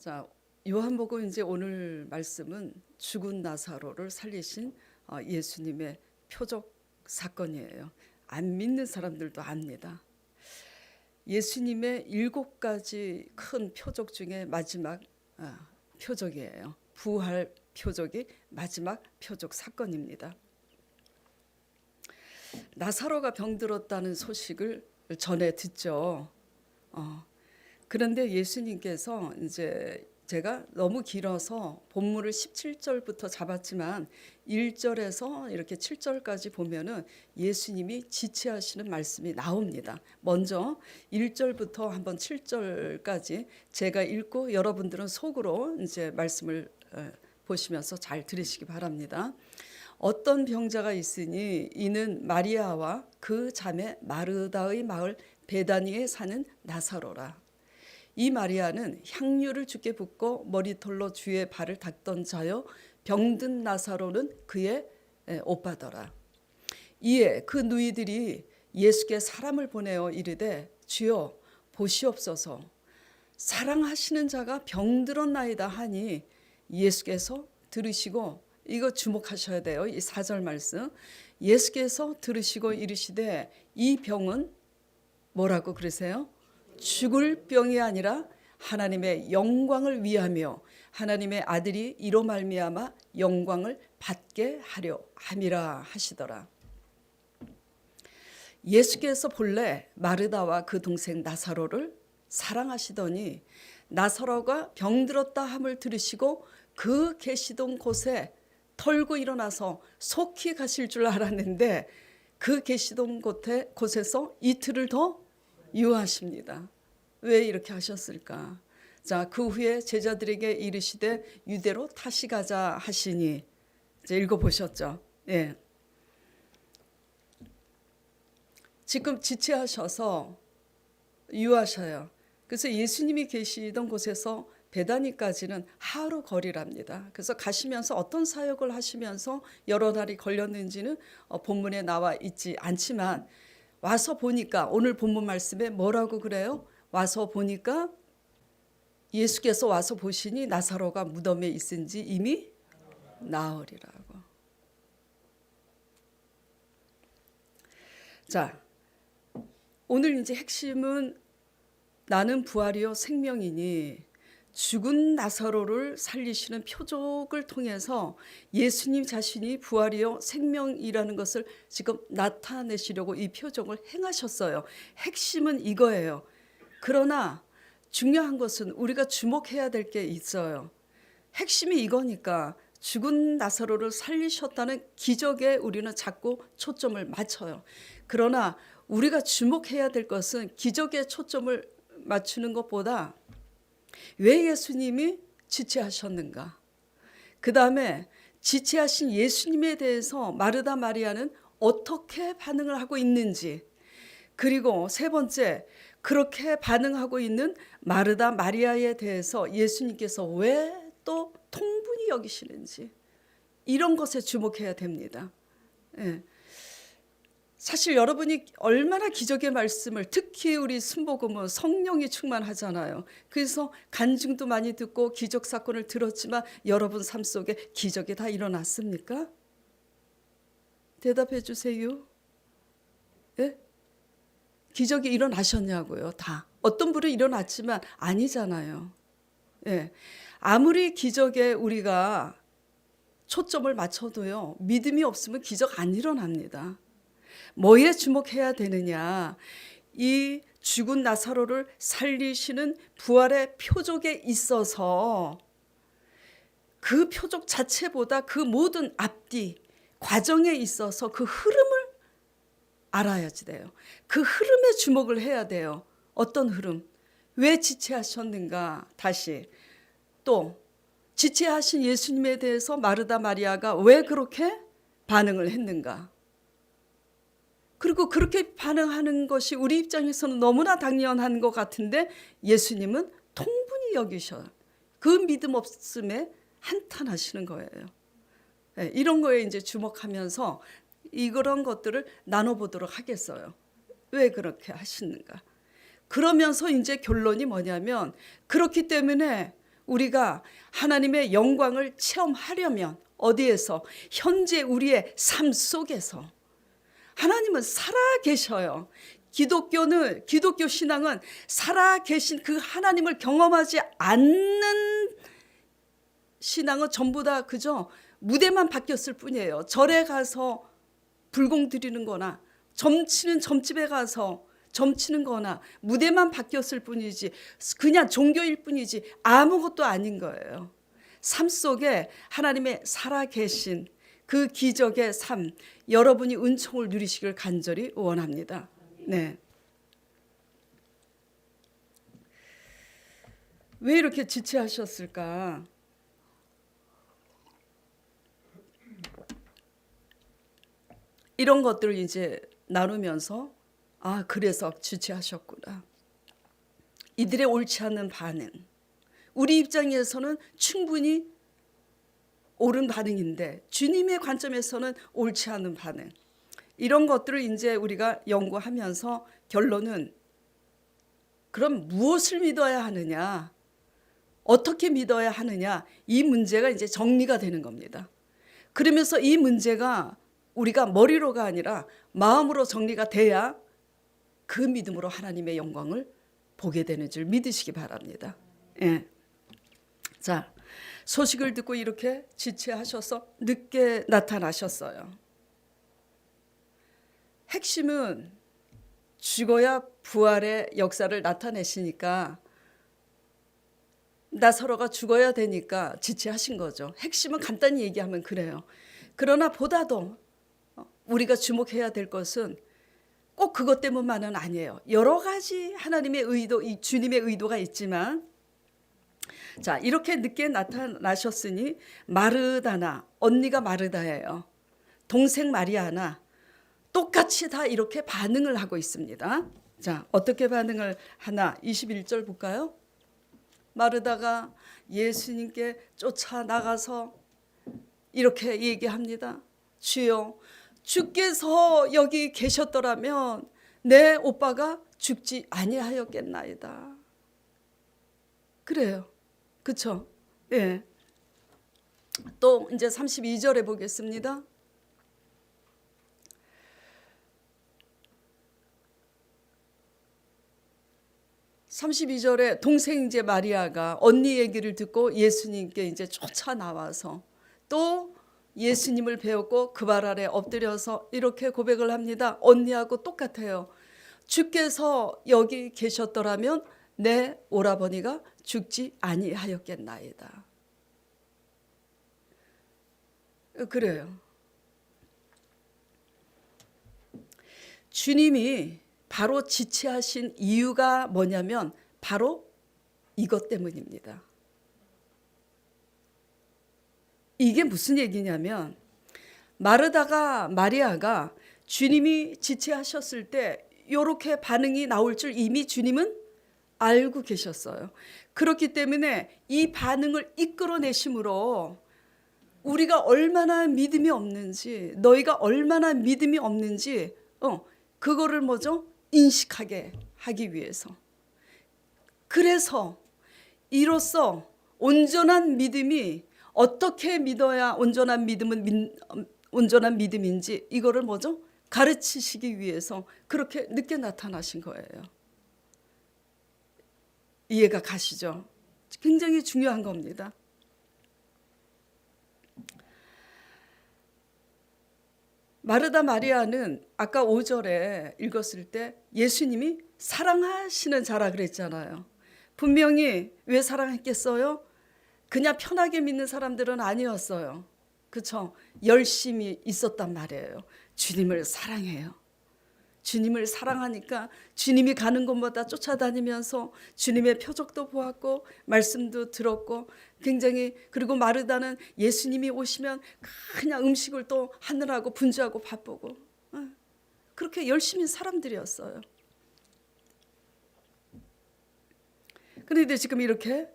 자, 요한복음 이제 오늘 말씀은 죽은 나사로를 살리신 예수님의 표적 사건이에요. 안 믿는 사람들도 압니다. 예수님의 7가지 큰 표적 중에 마지막 표적이에요. 부활 표적이 마지막 표적 사건입니다. 나사로가 병들었다는 소식을 전해 듣죠. 그런데 예수님께서 이제 제가 너무 길어서 본문을 17절부터 잡았지만 1절에서 이렇게 7절까지 보면은 예수님이 지체하시는 말씀이 나옵니다. 먼저 1절부터 한번 7절까지 제가 읽고 여러분들은 속으로 이제 말씀을 보시면서 잘 들으시기 바랍니다. 어떤 병자가 있으니 이는 마리아와 그 자매 마르다의 마을 베다니에 사는 나사로라. 이 마리아는 향유를 주께 붓고 머리털로 주의 발을 닦던 자요, 병든 나사로는 그의 오빠더라. 이에 그 누이들이 예수께 사람을 보내어 이르되 주여 보시옵소서, 사랑하시는 자가 병들었나이다 하니 예수께서 들으시고, 이거 주목하셔야 돼요. 이 4절 말씀. 예수께서 들으시고 이르시되 이 병은 뭐라고 그러세요? 죽을 병이 아니라 하나님의 영광을 위하며 하나님의 아들이 이로 말미암아 영광을 받게 하려 함이라 하시더라. 예수께서 본래 마르다와 그 동생 나사로를 사랑하시더니 나사로가 병들었다 함을 들으시고 그 계시던 곳에 털고 일어나서 속히 가실 줄 알았는데 그 계시던 곳에서 이틀을 더 유하십니다. 왜 이렇게 하셨을까? 자, 그 후에 제자들에게 이르시되 유대로 다시 가자 하시니, 이제 읽어보셨죠? 예. 지금 지체하셔서 유하셔요. 그래서 예수님이 계시던 곳에서 베다니까지는 하루 거리랍니다. 그래서 가시면서 어떤 사역을 하시면서 여러 달이 걸렸는지는 본문에 나와 있지 않지만 와서 보니까 오늘 본문 말씀에 뭐라고 그래요? 와서 보니까 예수께서 와서 보시니 나사로가 무덤에 있은 지 이미 나흘이라고. 자, 오늘 이제 핵심은 나는 부활이요 생명이니 죽은 나사로를 살리시는 표적을 통해서 예수님 자신이 부활이요 생명이라는 것을 지금 나타내시려고 이 표적을 행하셨어요. 핵심은 이거예요. 그러나 중요한 것은 우리가 주목해야 될 게 있어요. 핵심이 이거니까 죽은 나사로를 살리셨다는 기적에 우리는 자꾸 초점을 맞춰요. 그러나 우리가 주목해야 될 것은 기적에 초점을 맞추는 것보다 왜 예수님이 지체하셨는가? 그 다음에 지체하신 예수님에 대해서 마르다 마리아는 어떻게 반응을 하고 있는지, 그리고 세 번째, 그렇게 반응하고 있는 마르다 마리아에 대해서 예수님께서 왜 또 통분히 여기시는지, 이런 것에 주목해야 됩니다. 예. 사실 여러분이 얼마나 기적의 말씀을, 특히 우리 순복음은 성령이 충만하잖아요. 그래서 간증도 많이 듣고 기적 사건을 들었지만 여러분 삶 속에 기적이 다 일어났습니까? 대답해 주세요. 예? 기적이 일어나셨냐고요. 다. 어떤 분은 일어났지만 아니잖아요. 예. 아무리 기적에 우리가 초점을 맞춰도요, 믿음이 없으면 기적 안 일어납니다. 뭐에 주목해야 되느냐? 이 죽은 나사로를 살리시는 부활의 표적에 있어서 그 표적 자체보다 그 모든 앞뒤 과정에 있어서 그 흐름을 알아야지 돼요. 그 흐름에 주목을 해야 돼요. 어떤 흐름? 왜 지체하셨는가? 다시 또 지체하신 예수님에 대해서 마르다 마리아가 왜 그렇게 반응을 했는가? 그리고 그렇게 반응하는 것이 우리 입장에서는 너무나 당연한 것 같은데 예수님은 통분히 여기셔요. 그 믿음 없음에 한탄하시는 거예요. 네, 이런 거에 이제 주목하면서 이런 것들을 나눠보도록 하겠어요. 왜 그렇게 하시는가? 그러면서 이제 결론이 뭐냐면, 그렇기 때문에 우리가 하나님의 영광을 체험하려면 어디에서? 현재 우리의 삶 속에서. 하나님은 살아 계셔요. 기독교 신앙은 살아 계신 그 하나님을 경험하지 않는 신앙은 전부 다 그저 무대만 바뀌었을 뿐이에요. 절에 가서 불공 드리는 거나 점치는 점집에 가서 점치는 거나 무대만 바뀌었을 뿐이지 그냥 종교일 뿐이지 아무것도 아닌 거예요. 삶 속에 하나님의 살아계신 그 기적의 삶, 여러분이 은총을 누리시길 간절히 원합니다. 네. 왜 이렇게 지체하셨을까? 이런 것들을 이제 나누면서 그래서 지체하셨구나. 이들의 옳지 않은 반응. 우리 입장에서는 충분히 옳은 반응인데 주님의 관점에서는 옳지 않은 반응. 이런 것들을 이제 우리가 연구하면서 결론은 그럼 무엇을 믿어야 하느냐? 어떻게 믿어야 하느냐? 이 문제가 이제 정리가 되는 겁니다. 그러면서 이 문제가 우리가 머리로가 아니라 마음으로 정리가 돼야 그 믿음으로 하나님의 영광을 보게 되는 줄 믿으시기 바랍니다. 예. 자, 소식을 듣고 이렇게 지체하셔서 늦게 나타나셨어요. 핵심은 죽어야 부활의 역사를 나타내시니까 나사로가 죽어야 되니까 지체하신 거죠. 핵심은 간단히 얘기하면 그래요. 그러나 보다도 우리가 주목해야 될 것은 꼭 그것 때문만은 아니에요. 여러 가지 하나님의 의도, 이 주님의 의도가 있지만 자, 이렇게 늦게 나타나셨으니 마르다나, 언니가 마르다예요. 동생 마리아나 똑같이 다 이렇게 반응을 하고 있습니다. 자, 어떻게 반응을 하나? 21절 볼까요? 마르다가 예수님께 쫓아나가서 이렇게 얘기합니다. 주여, 주께서 여기 계셨더라면 내 오빠가 죽지 아니하였겠나이다. 그래요. 그렇죠? 예. 또 이제 32절에 보겠습니다. (32절에) 동생 이제 마리아가 언니 얘기를 듣고 예수님께 이제 쫓아 나와서 또 예수님을 배웠고 그 발 아래 엎드려서 이렇게 고백을 합니다. 언니하고 똑같아요. 주께서 여기 계셨더라면 내 오라버니가 죽지 아니하였겠나이다. 그래요. 주님이 바로 지체하신 이유가 뭐냐면 바로 이것 때문입니다. 이게 무슨 얘기냐면 마리아가 주님이 지체하셨을 때 이렇게 반응이 나올 줄 이미 주님은 알고 계셨어요. 그렇기 때문에 이 반응을 이끌어내심으로 우리가 얼마나 믿음이 없는지, 너희가 얼마나 믿음이 없는지 그거를 뭐죠? 인식하게 하기 위해서. 그래서 이로써 온전한 믿음이 어떻게 믿어야 온전한 믿음인지 이거를 뭐죠? 가르치시기 위해서 그렇게 늦게 나타나신 거예요. 이해가 가시죠? 굉장히 중요한 겁니다. 마르다 마리아는 아까 5절에 읽었을 때 예수님이 사랑하시는 자라 그랬잖아요. 분명히 왜 사랑했겠어요? 그냥 편하게 믿는 사람들은 아니었어요. 그렇죠? 열심히 있었단 말이에요. 주님을 사랑해요. 주님을 사랑하니까 주님이 가는 곳마다 쫓아다니면서 주님의 표적도 보았고 말씀도 들었고 굉장히, 그리고 마르다는 예수님이 오시면 그냥 음식을 또 하느라고 분주하고 바쁘고 그렇게 열심히 사람들이었어요. 그런데 지금 이렇게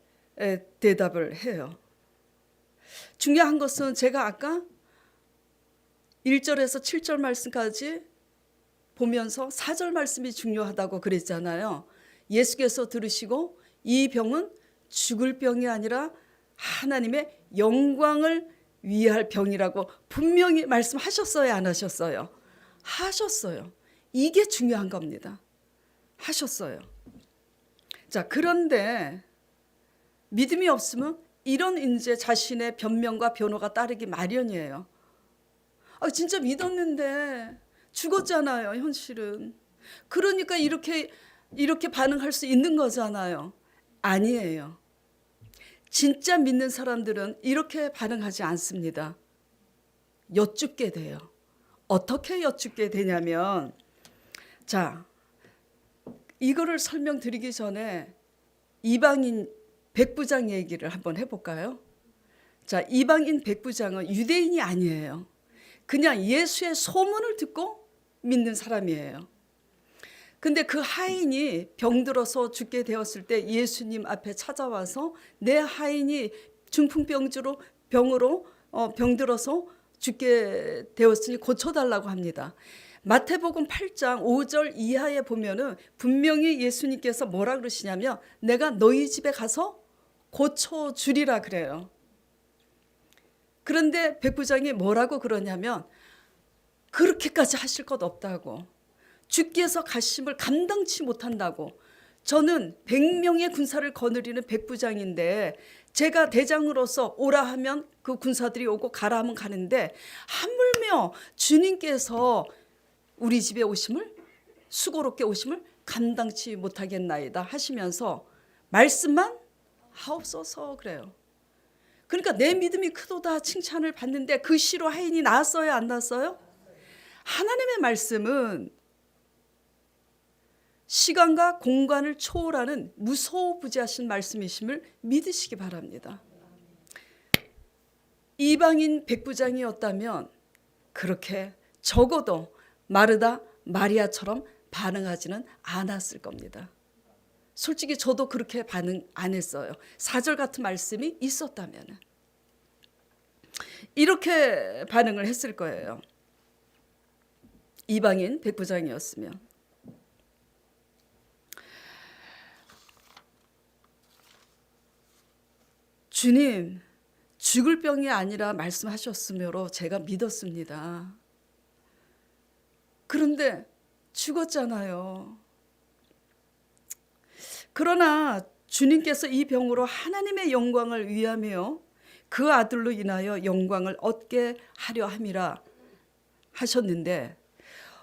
대답을 해요. 중요한 것은 제가 아까 1절에서 7절 말씀까지 보면서 4절 말씀이 중요하다고 그랬잖아요. 예수께서 들으시고 이 병은 죽을 병이 아니라 하나님의 영광을 위할 병이라고 분명히 말씀하셨어요, 안 하셨어요? 하셨어요. 이게 중요한 겁니다. 하셨어요. 자, 그런데 믿음이 없으면 이런 이제 자신의 변명과 변호가 따르기 마련이에요. 진짜 믿었는데 죽었잖아요, 현실은. 그러니까 이렇게 반응할 수 있는 거잖아요. 아니에요. 진짜 믿는 사람들은 이렇게 반응하지 않습니다. 여쭙게 돼요. 어떻게 여쭙게 되냐면, 자, 이거를 설명드리기 전에 이방인 백부장 얘기를 한번 해볼까요? 자, 이방인 백부장은 유대인이 아니에요. 그냥 예수의 소문을 듣고 믿는 사람이에요. 근데 그 하인이 병들어서 죽게 되었을 때 예수님 앞에 찾아와서 내 하인이 중풍병으로 병들어서 죽게 되었으니 고쳐달라고 합니다. 마태복음 8장 5절 이하에 보면은 분명히 예수님께서 뭐라 그러시냐면 내가 너희 집에 가서 고쳐주리라 그래요. 그런데 백부장이 뭐라고 그러냐면 그렇게까지 하실 것 없다고. 주께서 가심을 감당치 못한다고. 저는 100명의 군사를 거느리는 백부장인데 제가 대장으로서 오라 하면 그 군사들이 오고 가라 하면 가는데 하물며 주님께서 우리 집에 오심을 수고롭게 오심을 감당치 못하겠나이다 하시면서 말씀만 하옵소서 그래요. 그러니까 내 믿음이 크도다 칭찬을 받는데 그 시로 하인이 나았어요, 안 나았어요? 하나님의 말씀은 시간과 공간을 초월하는 무소부지하신 말씀이심을 믿으시기 바랍니다. 이방인 백부장이었다면 그렇게 적어도 마르다 마리아처럼 반응하지는 않았을 겁니다. 솔직히 저도 그렇게 반응 안 했어요. 4절 같은 말씀이 있었다면 이렇게 반응을 했을 거예요. 이방인 백부장이었으면. 주님, 죽을 병이 아니라 말씀하셨으므로 제가 믿었습니다. 그런데 죽었잖아요. 그러나 주님께서 이 병으로 하나님의 영광을 위하며 그 아들로 인하여 영광을 얻게 하려 함이라 하셨는데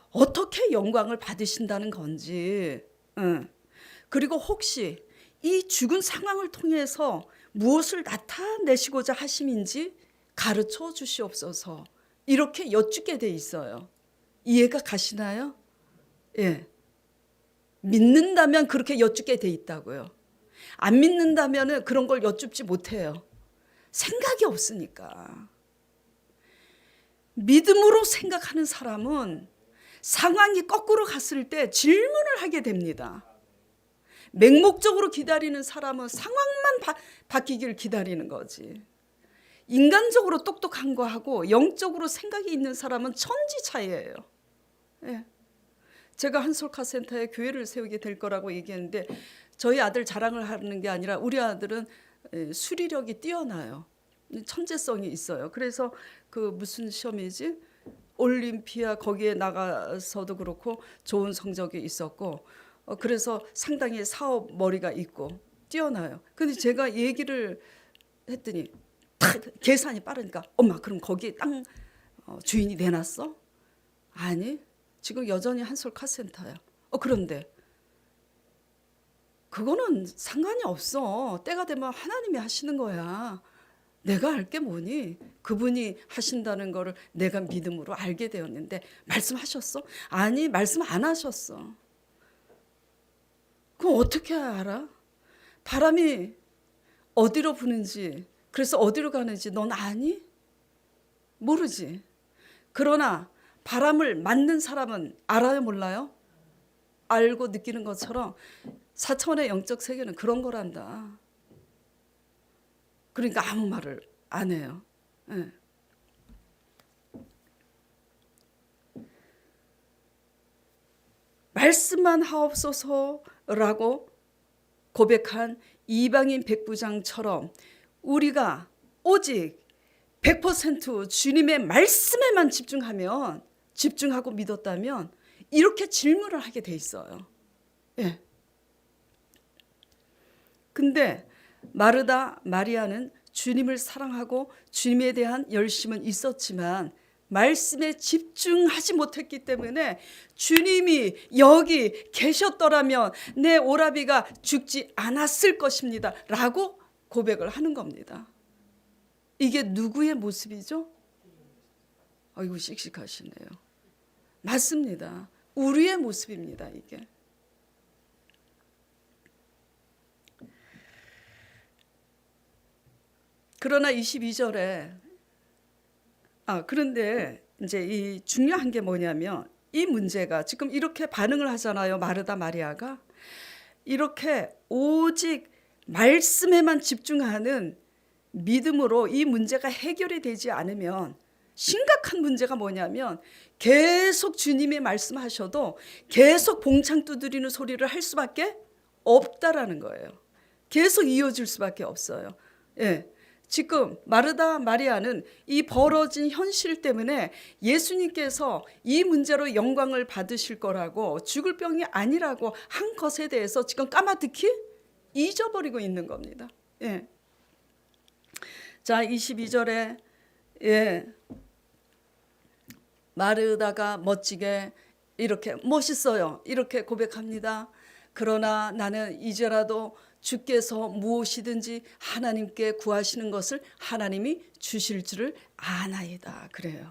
어떻게 영광을 받으신다는 건지, 그리고 혹시 이 죽은 상황을 통해서 무엇을 나타내시고자 하심인지 가르쳐 주시옵소서. 이렇게 여쭙게 돼 있어요. 이해가 가시나요? 예. 믿는다면 그렇게 여쭙게 돼 있다고요. 안 믿는다면 그런 걸 여쭙지 못해요. 생각이 없으니까. 믿음으로 생각하는 사람은 상황이 거꾸로 갔을 때 질문을 하게 됩니다. 맹목적으로 기다리는 사람은 상황만 바뀌길 기다리는 거지. 인간적으로 똑똑한 거하고 영적으로 생각이 있는 사람은 천지 차이예요. 예. 제가 한솔카센터에 교회를 세우게 될 거라고 얘기했는데 저희 아들 자랑을 하는 게 아니라 우리 아들은 수리력이 뛰어나요. 천재성이 있어요. 그래서 그 무슨 시험이지? 올림피아 거기에 나가서도 그렇고 좋은 성적이 있었고 그래서 상당히 사업 머리가 있고 뛰어나요. 근데 제가 얘기를 했더니 계산이 빠르니까 엄마 그럼 거기에 땅 주인이 내놨어? 아니 지금 여전히 한솔 카센터야. 그런데 그거는 상관이 없어. 때가 되면 하나님이 하시는 거야. 내가 할 게 뭐니? 그분이 하신다는 거를 내가 믿음으로 알게 되었는데 말씀하셨어? 아니 말씀 안 하셨어. 그럼 어떻게 알아? 바람이 어디로 부는지 그래서 어디로 가는지 넌 아니? 모르지. 그러나 바람을 맞는 사람은 알아요 몰라요? 알고 느끼는 것처럼 4차원의 영적 세계는 그런 거란다. 그러니까 아무 말을 안 해요. 네. 말씀만 하옵소서라고 고백한 이방인 백부장처럼 우리가 오직 100% 주님의 말씀에만 집중하고 믿었다면 이렇게 질문을 하게 돼 있어요. 예. 근데 마르다 마리아는 주님을 사랑하고 주님에 대한 열심은 있었지만 말씀에 집중하지 못했기 때문에 주님이 여기 계셨더라면 내 오라비가 죽지 않았을 것입니다 라고 고백을 하는 겁니다. 이게 누구의 모습이죠? 아이고 씩씩하시네요. 맞습니다. 우리의 모습입니다. 이게. 그러나 22절에 그런데 이제 이 중요한 게 뭐냐면 이 문제가 지금 이렇게 반응을 하잖아요. 마르다 마리아가 이렇게 오직 말씀에만 집중하는 믿음으로 이 문제가 해결이 되지 않으면 심각한 문제가 뭐냐면 계속 주님이 말씀하셔도 계속 봉창 두드리는 소리를 할 수밖에 없다라는 거예요. 계속 이어질 수밖에 없어요. 예. 지금 마르다 마리아는 이 벌어진 현실 때문에 예수님께서 이 문제로 영광을 받으실 거라고 죽을 병이 아니라고 한 것에 대해서 지금 까마득히 잊어버리고 있는 겁니다. 예. 자, 22절에 마르다가 멋지게 이렇게 멋있어요. 이렇게 고백합니다. 그러나 나는 이제라도 주께서 무엇이든지 하나님께 구하시는 것을 하나님이 주실 줄을 아나이다. 그래요.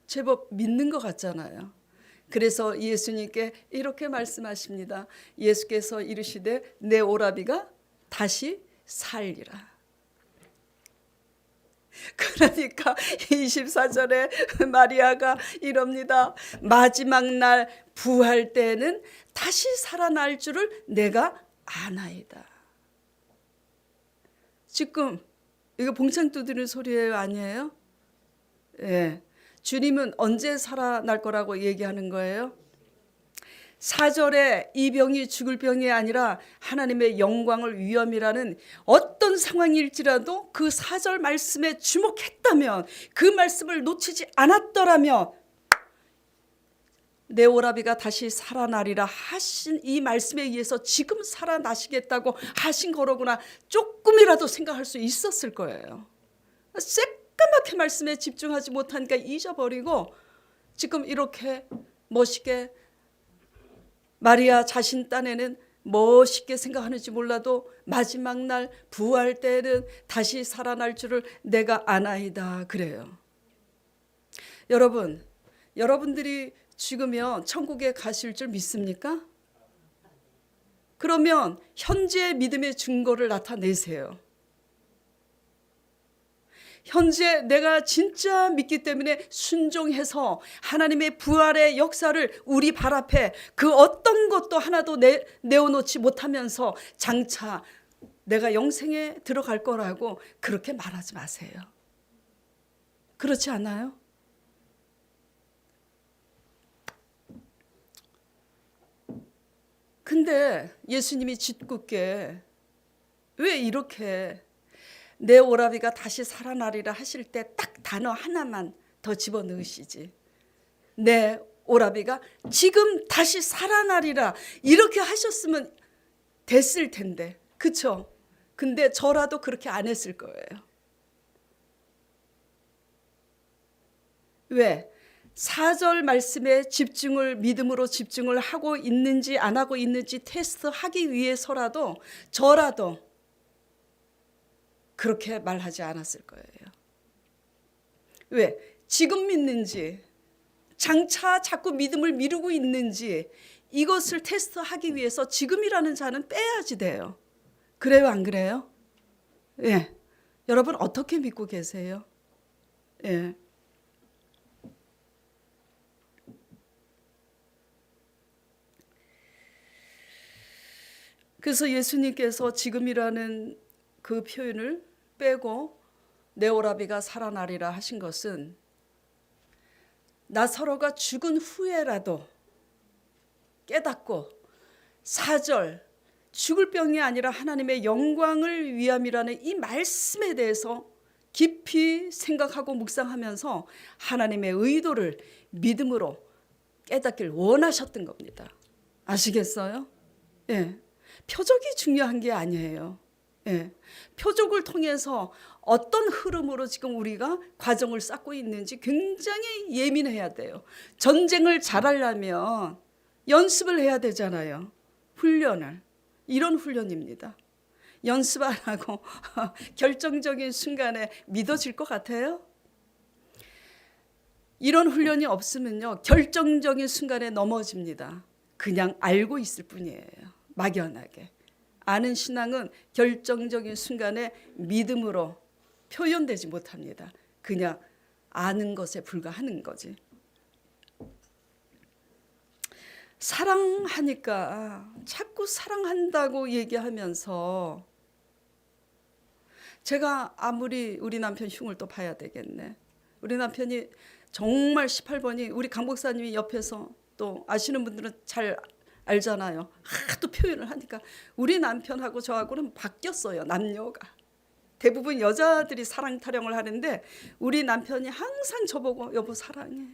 제법 믿는 것 같잖아요. 그래서 예수님께 이렇게 말씀하십니다. 예수께서 이르시되 내 오라비가 다시 살리라. 그러니까 24절에 마리아가 이럽니다. 마지막 날 부활 때는 다시 살아날 줄을 내가 아나이다. 지금 이거 봉창 두드리는 소리예요, 아니에요? 예. 주님은 언제 살아날 거라고 얘기하는 거예요? 4절에 이 병이 죽을 병이 아니라 하나님의 영광을 위함이라는 어떤 상황일지라도 그 4절 말씀에 주목했다면, 그 말씀을 놓치지 않았더라면 내 오라비가 다시 살아나리라 하신 이 말씀에 의해서 지금 살아나시겠다고 하신 거로구나 조금이라도 생각할 수 있었을 거예요. 새까맣게 말씀에 집중하지 못하니까 잊어버리고 지금 이렇게 멋있게 마리아 자신 딴에는 멋있게 생각하는지 몰라도 마지막 날 부활 때는 다시 살아날 줄을 내가 아나이다. 그래요. 여러분들이 죽으면 천국에 가실 줄 믿습니까? 그러면 현재의 믿음의 증거를 나타내세요. 현재 내가 진짜 믿기 때문에 순종해서 하나님의 부활의 역사를 우리 발 앞에 그 어떤 것도 하나도 내어놓지 못하면서 장차 내가 영생에 들어갈 거라고 그렇게 말하지 마세요. 그렇지 않아요? 근데 예수님이 짓궂게 왜 이렇게 내 오라비가 다시 살아나리라 하실 때 딱 단어 하나만 더 집어넣으시지. 내 오라비가 지금 다시 살아나리라 이렇게 하셨으면 됐을 텐데, 그쵸? 근데 저라도 그렇게 안 했을 거예요. 왜? 4절 말씀에 믿음으로 집중을 하고 있는지 안 하고 있는지 테스트하기 위해서라도 저라도 그렇게 말하지 않았을 거예요. 왜? 지금 믿는지, 장차 자꾸 믿음을 미루고 있는지 이것을 테스트하기 위해서 지금이라는 자는 빼야지 돼요. 그래요, 안 그래요? 예. 여러분 어떻게 믿고 계세요? 예. 그래서 예수님께서 지금이라는 그 표현을 빼고 내 오라비가 살아나리라 하신 것은 나사로가 죽은 후에라도 깨닫고 4절 죽을 병이 아니라 하나님의 영광을 위함이라는 이 말씀에 대해서 깊이 생각하고 묵상하면서 하나님의 의도를 믿음으로 깨닫길 원하셨던 겁니다. 아시겠어요? 예. 표적이 중요한 게 아니에요. 예. 표적을 통해서 어떤 흐름으로 지금 우리가 과정을 쌓고 있는지 굉장히 예민해야 돼요. 전쟁을 잘하려면 연습을 해야 되잖아요. 훈련을. 이런 훈련입니다. 연습 안 하고 결정적인 순간에 믿어질 것 같아요? 이런 훈련이 없으면요, 결정적인 순간에 넘어집니다. 그냥 알고 있을 뿐이에요. 막연하게. 아는 신앙은 결정적인 순간에 믿음으로 표현되지 못합니다. 그냥 아는 것에 불과하는 거지. 사랑하니까 자꾸 사랑한다고 얘기하면서 제가 아무리 우리 남편 흉을 또 봐야 되겠네. 우리 남편이 정말 18번이 우리 강 목사님이 옆에서 또 아시는 분들은 잘 알잖아요. 하도 표현을 하니까 우리 남편하고 저하고는 바뀌었어요. 남녀가. 대부분 여자들이 사랑 타령을 하는데 우리 남편이 항상 저보고 여보 사랑해.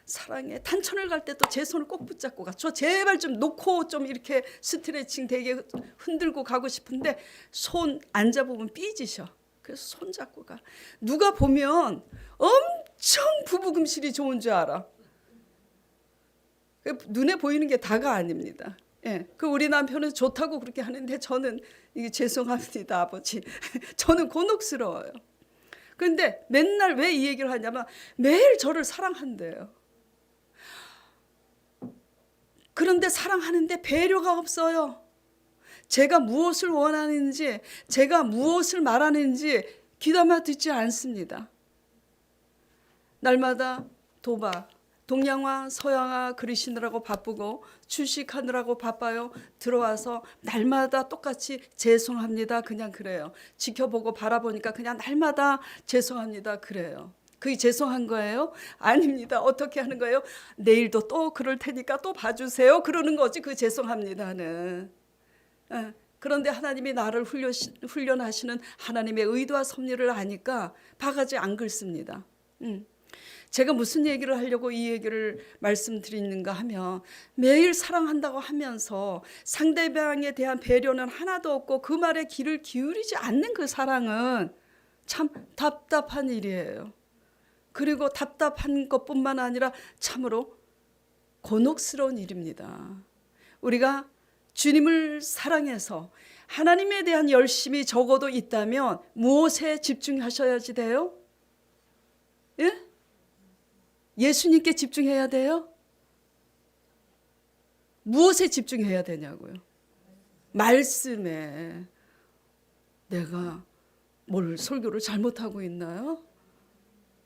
사랑해. 단천을 갈 때 또 제 손을 꼭 붙잡고 가. 저 제발 좀 놓고 좀 이렇게 스트레칭 되게 흔들고 가고 싶은데 손 안 잡으면 삐지셔. 그래서 손 잡고 가. 누가 보면 엄청 부부금실이 좋은 줄 알아. 눈에 보이는 게 다가 아닙니다. 예, 그 우리 남편은 좋다고 그렇게 하는데 저는 이게 죄송합니다 아버지. 저는 곤혹스러워요. 그런데 맨날 왜 이 얘기를 하냐면 매일 저를 사랑한대요. 그런데 사랑하는데 배려가 없어요. 제가 무엇을 원하는지, 제가 무엇을 말하는지 귀담아 듣지 않습니다. 날마다 도박, 동양화, 서양화 그리시느라고 바쁘고 주식하느라고 바빠요. 들어와서 날마다 똑같이 죄송합니다. 그냥 그래요. 지켜보고 바라보니까 그냥 날마다 죄송합니다. 그래요. 그게 죄송한 거예요? 아닙니다. 어떻게 하는 거예요? 내일도 또 그럴 테니까 또 봐주세요. 그러는 거지 그 죄송합니다는. 그런데 하나님이 나를 훈련하시는 하나님의 의도와 섭리를 아니까 바가지 안 긁습니다. 제가 무슨 얘기를 하려고 이 얘기를 말씀드리는가 하면 매일 사랑한다고 하면서 상대방에 대한 배려는 하나도 없고 그 말에 귀를 기울이지 않는 그 사랑은 참 답답한 일이에요. 그리고 답답한 것뿐만 아니라 참으로 곤혹스러운 일입니다. 우리가 주님을 사랑해서 하나님에 대한 열심이 적어도 있다면 무엇에 집중하셔야지 돼요? 예? 예수님께 집중해야 돼요? 무엇에 집중해야 되냐고요? 말씀에. 내가 뭘 설교를 잘못하고 있나요?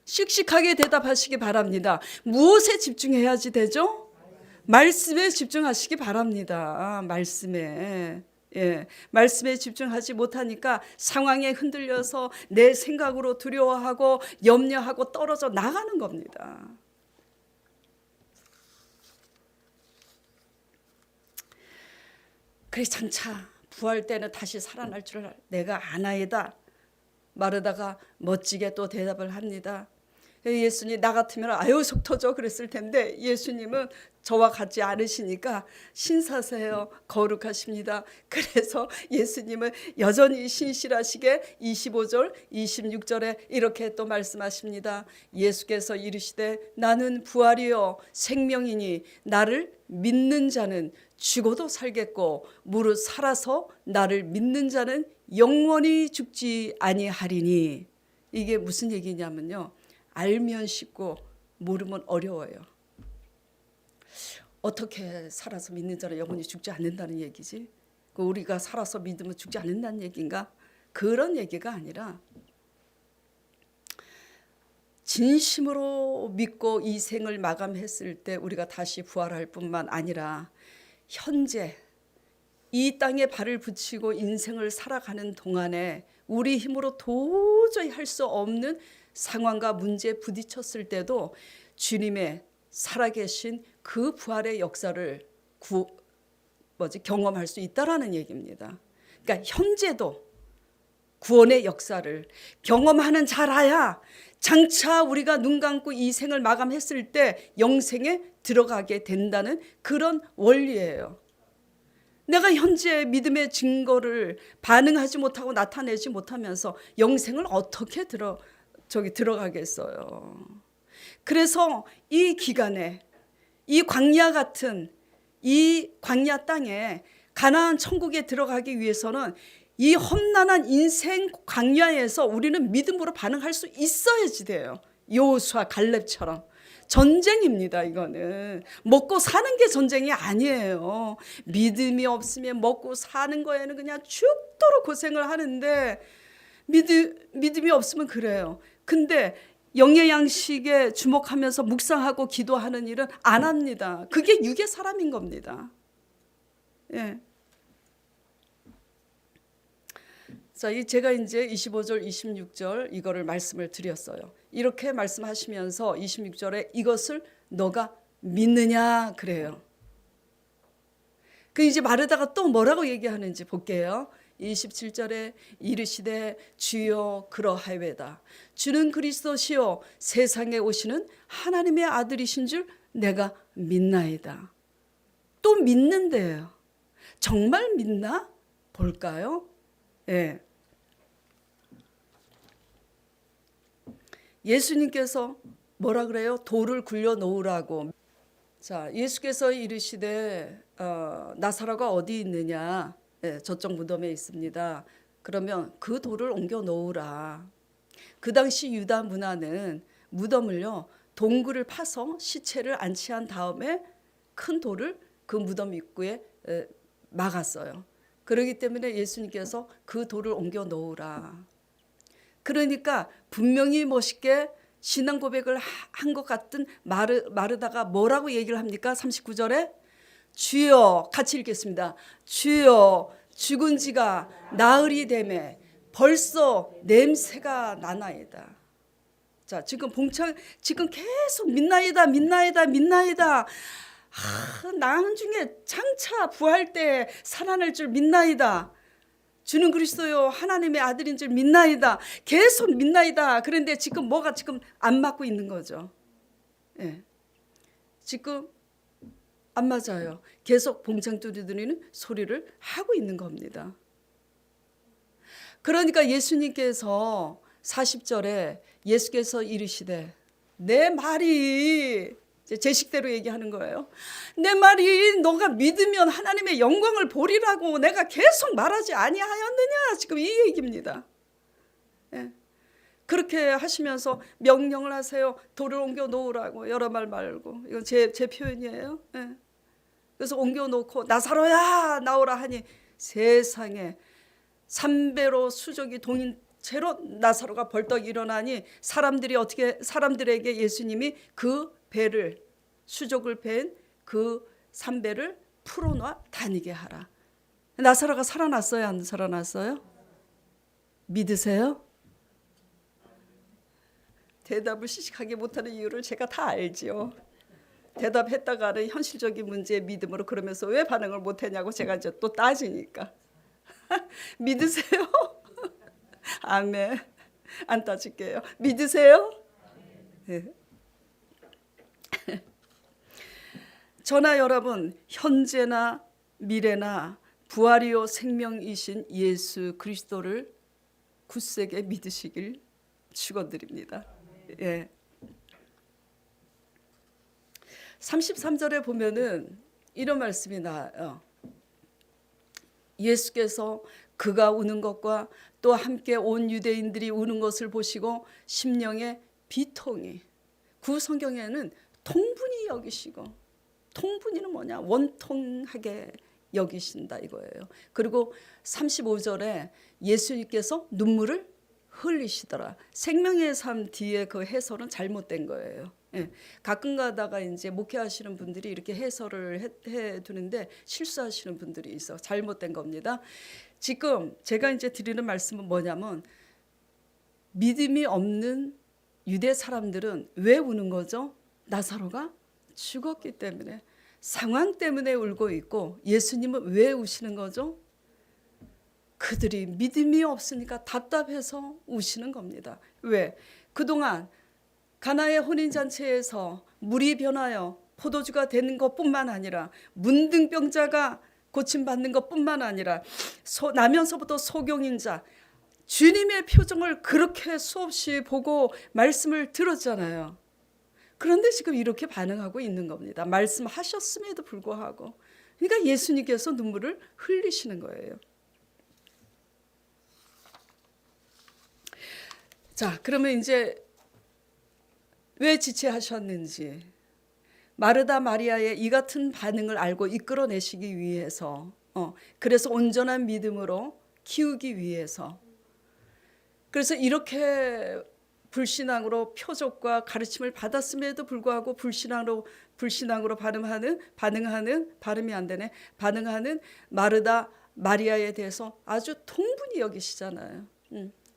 씩씩하게 대답하시기 바랍니다. 무엇에 집중해야지 되죠? 말씀에 집중하시기 바랍니다. 말씀에. 예, 말씀에 집중하지 못하니까 상황에 흔들려서 내 생각으로 두려워하고 염려하고 떨어져 나가는 겁니다. 그래 장차 부활 때는 다시 살아날 줄 내가 아나이다 말하다가 멋지게 또 대답을 합니다. 예수님 나 같으면 아유 속 터져 그랬을 텐데 예수님은 저와 같지 않으시니까 신사세요. 거룩하십니다. 그래서 예수님은 여전히 신실하시게 25절 26절에 이렇게 또 말씀하십니다. 예수께서 이르시되 나는 부활이요 생명이니 나를 믿는 자는 죽어도 살겠고 무릇 살아서 나를 믿는 자는 영원히 죽지 아니하리니. 이게 무슨 얘기냐면요. 알면 쉽고 모르면 어려워요. 어떻게 살아서 믿는 자는 영원히 죽지 않는다는 얘기지? 우리가 살아서 믿으면 죽지 않는다는 얘기인가? 그런 얘기가 아니라 진심으로 믿고 이 생을 마감했을 때 우리가 다시 부활할 뿐만 아니라 현재 이 땅에 발을 붙이고 인생을 살아가는 동안에 우리 힘으로 도저히 할 수 없는 상황과 문제에 부딪혔을 때도 주님의 살아계신 그 부활의 역사를 경험할 수 있다라는 얘기입니다. 그러니까 현재도 구원의 역사를 경험하는 자라야 장차 우리가 눈 감고 이 생을 마감했을 때 영생에 들어가게 된다는 그런 원리예요. 내가 현재 믿음의 증거를 반응하지 못하고 나타내지 못하면서 영생을 어떻게 들어가겠어요. 그래서 이 기간에 이 광야 같은 이 광야 땅에 가나안 천국에 들어가기 위해서는 이 험난한 인생 광야에서 우리는 믿음으로 반응할 수 있어야지 돼요. 여호수아 갈렙처럼. 전쟁입니다. 이거는 먹고 사는 게 전쟁이 아니에요. 믿음이 없으면 먹고 사는 거에는 그냥 죽도록 고생을 하는데 믿음이 없으면 그래요. 근데 영의 양식에 주목하면서 묵상하고 기도하는 일은 안 합니다. 그게 육의 사람인 겁니다. 예. 자, 제가 이제 25절, 26절 이거를 말씀을 드렸어요. 이렇게 말씀하시면서 26절에 이것을 너가 믿느냐 그래요. 그 이제 마르다가 또 뭐라고 얘기하는지 볼게요. 27절에 이르시되 주여 그러하외다. 주는 그리스도시요 세상에 오시는 하나님의 아들이신 줄 내가 믿나이다. 또 믿는데요. 정말 믿나? 볼까요? 예. 예수님께서 뭐라 그래요? 돌을 굴려 놓으라고. 자, 예수께서 이르시되 나사로가 어디 있느냐? 예, 저쪽 무덤에 있습니다. 그러면 그 돌을 옮겨 놓으라. 그 당시 유다 문화는 무덤을요 동굴을 파서 시체를 안치한 다음에 큰 돌을 그 무덤 입구에 막았어요. 그렇기 때문에 예수님께서 그 돌을 옮겨 놓으라. 그러니까 분명히 멋있게 신앙 고백을 한 것 같은 마르다가 뭐라고 얘기를 합니까? 39절에 주여, 같이 읽겠습니다. 주여, 죽은 지가 나흘이 되매 벌써 냄새가 나나이다. 자, 지금 계속 mid나이다. 나중에 장차 부활 때 살아날 줄 mid나이다. 주는 그리스도요 하나님의 아들인 줄 믿나이다. 계속 믿나이다. 그런데 지금 뭐가 지금 안 맞고 있는 거죠. 예. 지금 안 맞아요. 계속 봉창 두드리는 소리를 하고 있는 겁니다. 그러니까 예수님께서 40절에 예수께서 이르시되 내 말이 제 식대로 얘기하는 거예요. 내 말이 너가 믿으면 하나님의 영광을 보리라고 내가 계속 말하지 아니하였느냐. 지금 이 얘기입니다. 예. 그렇게 하시면서 명령을 하세요. 돌을 옮겨 놓으라고. 여러 말 말고. 이건 제 표현이에요. 예. 그래서 옮겨 놓고 나사로야 나오라 하니 세상에 3배로 수족이 동인 채로 나사로가 벌떡 일어나니 사람들에게 예수님이 그 배를 수족을 벤 그 3배를 풀어놔 다니게 하라. 나사로가 살아났어요? 안 살아났어요? 믿으세요? 대답을 시식하게 못하는 이유를 제가 다 알지요. 대답했다가는 현실적인 문제의 믿음으로 그러면서 왜 반응을 못했냐고 제가 이제 또 따지니까. 믿으세요? 아멘. 안 따질게요. 믿으세요? 네. 저나 여러분 현재나 미래나 부활이요 생명이신 예수 그리스도를 굳세게 믿으시길 축원드립니다. 예. 33절에 보면은 이런 말씀이 나와요. 예수께서 그가 우는 것과 또 함께 온 유대인들이 우는 것을 보시고 심령의 비통이, 구성경에는 통분히 여기시고, 통분이는 뭐냐? 원통하게 여기신다 이거예요. 그리고 35절에 예수님께서 눈물을 흘리시더라. 생명의 삶 뒤에 그 해설은 잘못된 거예요. 예. 가끔 가다가 이제 목회하시는 분들이 이렇게 해설을 해 두는데 실수하시는 분들이 있어. 잘못된 겁니다. 지금 제가 이제 드리는 말씀은 뭐냐면 믿음이 없는 유대 사람들은 왜 우는 거죠? 나사로가 죽었기 때문에. 상황 때문에 울고 있고 예수님은 왜 우시는 거죠? 그들이 믿음이 없으니까 답답해서 우시는 겁니다. 왜? 그동안 가나의 혼인잔치에서 물이 변하여 포도주가 되는 것뿐만 아니라 문둥병자가 고침받는 것뿐만 아니라 나면서부터 소경인 자 주님의 표정을 그렇게 수없이 보고 말씀을 들었잖아요. 그런데 지금 이렇게 반응하고 있는 겁니다. 말씀하셨음에도 불구하고. 그러니까 예수님께서 눈물을 흘리시는 거예요. 자, 그러면 이제 왜 지체하셨는지, 마르다 마리아의 이 같은 반응을 알고 이끌어내시기 위해서, 그래서 온전한 믿음으로 키우기 위해서, 그래서 이렇게 불신앙으로 표적과 가르침을 받았음에도 불구하고 불신앙으로 반응하는 마르다 마리아에 대해서 아주 통분히 여기시잖아요.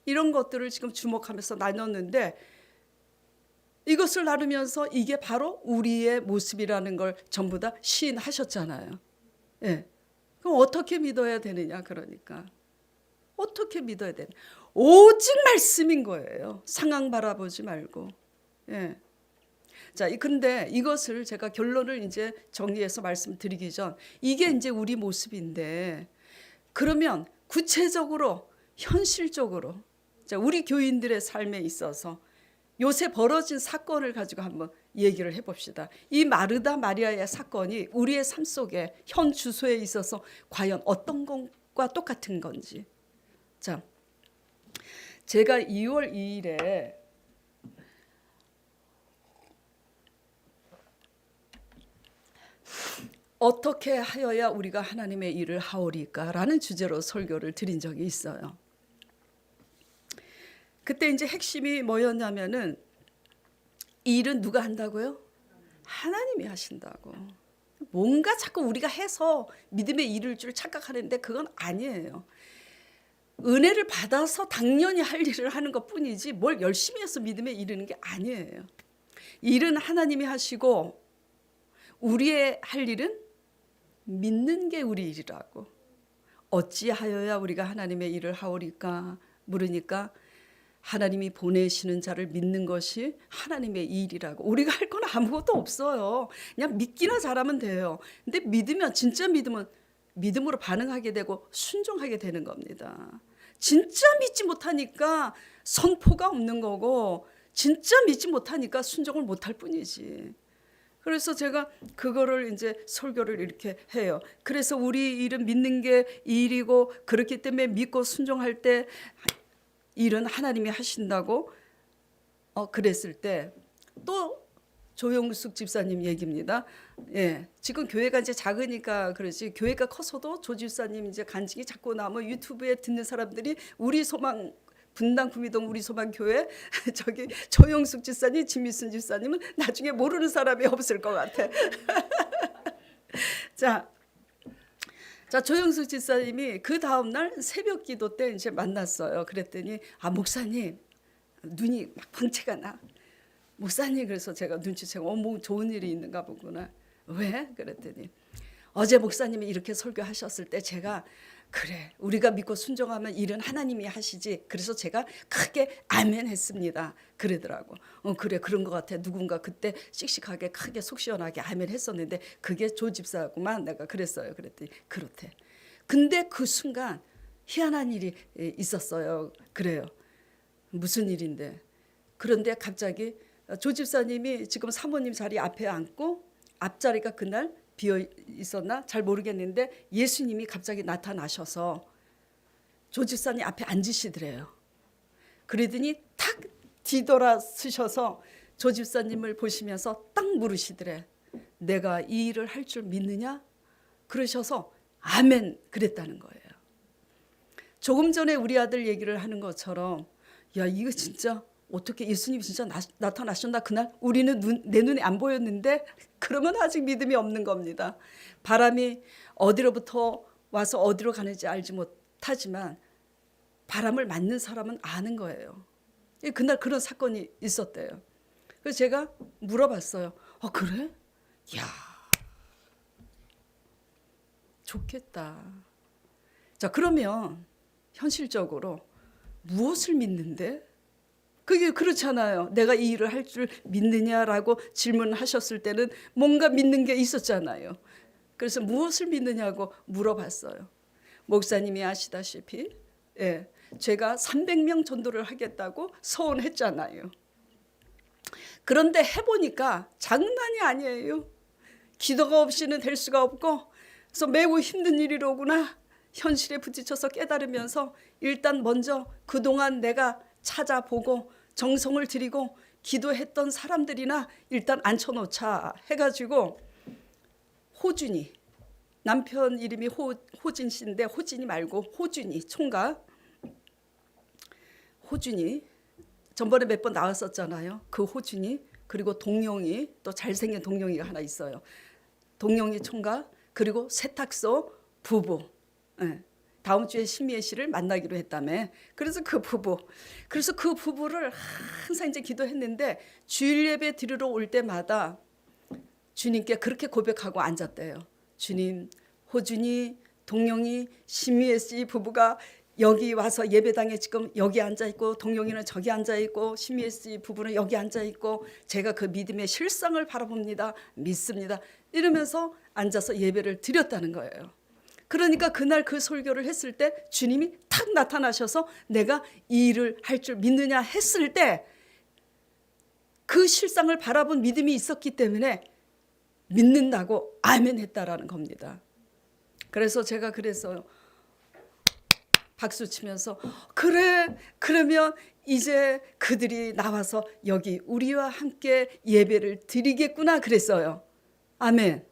이런 것들을 지금 주목하면서 나눴는데, 이것을 나누면서 이게 바로 우리의 모습이라는 걸 전부 다 시인하셨잖아요. 예. 그럼 어떻게 믿어야 되느냐? 그러니까 어떻게 믿어야 되냐? 오직 말씀인 거예요. 상황 바라보지 말고. 예. 자, 근데 이것을 제가 결론을 이제 정리해서 말씀드리기 전, 이게 이제 우리 모습인데, 그러면 구체적으로 현실적으로, 자, 우리 교인들의 삶에 있어서 요새 벌어진 사건을 가지고 한번 얘기를 해봅시다. 이 마르다 마리아의 사건이 우리의 삶 속에 현 주소에 있어서 과연 어떤 것과 똑같은 건지. 자, 제가 2월 2일에 어떻게 하여야 우리가 하나님의 일을 하오리까라는 주제로 설교를 드린 적이 있어요. 그때 이제 핵심이 뭐였냐면은, 이 일은 누가 한다고요? 하나님이 하신다고. 뭔가 자꾸 우리가 해서 믿음의 일을 줄 착각하는데 그건 아니에요. 은혜를 받아서 당연히 할 일을 하는 것뿐이지 뭘 열심히 해서 믿음에 이르는 게 아니에요. 일은 하나님이 하시고 우리의 할 일은 믿는 게 우리 일이라고. 어찌하여야 우리가 하나님의 일을 하오리까 물으니까, 하나님이 보내시는 자를 믿는 것이 하나님의 일이라고. 우리가 할 건 아무것도 없어요. 그냥 믿기나 잘하면 돼요. 근데 믿으면, 진짜 믿으면 믿음으로 반응하게 되고 순종하게 되는 겁니다. 진짜 믿지 못하니까 선포가 없는 거고, 진짜 믿지 못하니까 순종을 못할 뿐이지. 그래서 제가 그거를 이제 설교를 이렇게 해요. 그래서 우리 일은 믿는 게 일이고, 그렇기 때문에 믿고 순종할 때 일은 하나님이 하신다고 그랬을 때, 또 조영숙 집사님 얘기입니다. 예, 지금 교회가 이제 작으니까 그러지, 교회가 커서도 조 집사님 이제 간증이 자꾸 나면 유튜브에 듣는 사람들이 우리 소망 분당 구미동 우리 소망 교회 저기 조영숙 집사님, 진미순 집사님은 나중에 모르는 사람이 없을 것 같아. 자, 조영숙 집사님이 그 다음날 새벽 기도 때 이제 만났어요. 그랬더니, 목사님 눈이 막 광채가 나. 목사님, 그래서 제가 눈치채고 뭐 좋은 일이 있는가 보구나. 왜? 그랬더니, 어제 목사님이 이렇게 설교하셨을 때 제가, 그래, 우리가 믿고 순종하면 일은 하나님이 하시지. 그래서 제가 크게 아멘 했습니다. 그러더라고. 그래, 그런 것 같아. 누군가 그때 씩씩하게 크게 속 시원하게 아멘 했었는데 그게 조 집사구만. 내가 그랬어요. 그랬더니 그렇대. 근데 그 순간 희한한 일이 있었어요. 그래요. 무슨 일인데. 그런데 갑자기 조 집사님이 지금 사모님 자리 앞에 앉고, 앞자리가 그날 비어 있었나 잘 모르겠는데 예수님이 갑자기 나타나셔서 조 집사님 앞에 앉으시더래요. 그러더니 탁 뒤돌아서셔서 조 집사님을 보시면서 딱 물으시더래. 내가 이 일을 할 줄 믿느냐? 그러셔서 아멘 그랬다는 거예요. 조금 전에 우리 아들 얘기를 하는 것처럼, 야, 이거 진짜 어떻게 예수님이 진짜 나타나셨나 그날? 우리는 내 눈에 안 보였는데, 그러면 아직 믿음이 없는 겁니다. 바람이 어디로부터 와서 어디로 가는지 알지 못하지만 바람을 맞는 사람은 아는 거예요. 그날 그런 사건이 있었대요. 그래서 제가 물어봤어요. 그래? 야, 좋겠다. 자, 그러면 현실적으로 무엇을 믿는데? 그게 그렇잖아요. 내가 이 일을 할 줄 믿느냐라고 질문하셨을 때는 뭔가 믿는 게 있었잖아요. 그래서 무엇을 믿느냐고 물어봤어요. 목사님이 아시다시피 제가 300명 전도를 하겠다고 서원했잖아요. 그런데 해보니까 장난이 아니에요. 기도가 없이는 될 수가 없고, 그래서 매우 힘든 일이로구나 현실에 부딪혀서 깨달으면서 일단 먼저 그동안 내가 찾아보고 정성을 들이고 기도했던 사람들이나 일단 앉혀놓자 해가지고, 호준이, 남편 이름이 호진 씨인데 호진이 말고 호준이 총각, 호준이 전번에 몇 번 나왔었잖아요. 그 호준이, 그리고 동영이, 또 잘생긴 동영이가 하나 있어요. 동영이 총각, 그리고 세탁소 부부. 다음 주에 심희애 씨를 만나기로 했다며. 그래서 그 부부를 항상 이제 기도했는데 주일 예배 드리러 올 때마다 주님께 그렇게 고백하고 앉았대요. 주님, 호준이, 동영이, 심희애 씨 부부가 여기 와서 예배당에 지금 여기 앉아있고, 동영이는 저기 앉아있고, 심희애 씨 부부는 여기 앉아있고, 제가 그 믿음의 실상을 바라봅니다. 믿습니다. 이러면서 앉아서 예배를 드렸다는 거예요. 그러니까 그날 그 설교를 했을 때 주님이 탁 나타나셔서 내가 이 일을 할 줄 믿느냐 했을 때 그 실상을 바라본 믿음이 있었기 때문에 믿는다고 아멘 했다라는 겁니다. 그래서 제가 그래서 박수 치면서 그래, 그러면 이제 그들이 나와서 여기 우리와 함께 예배를 드리겠구나 그랬어요. 아멘.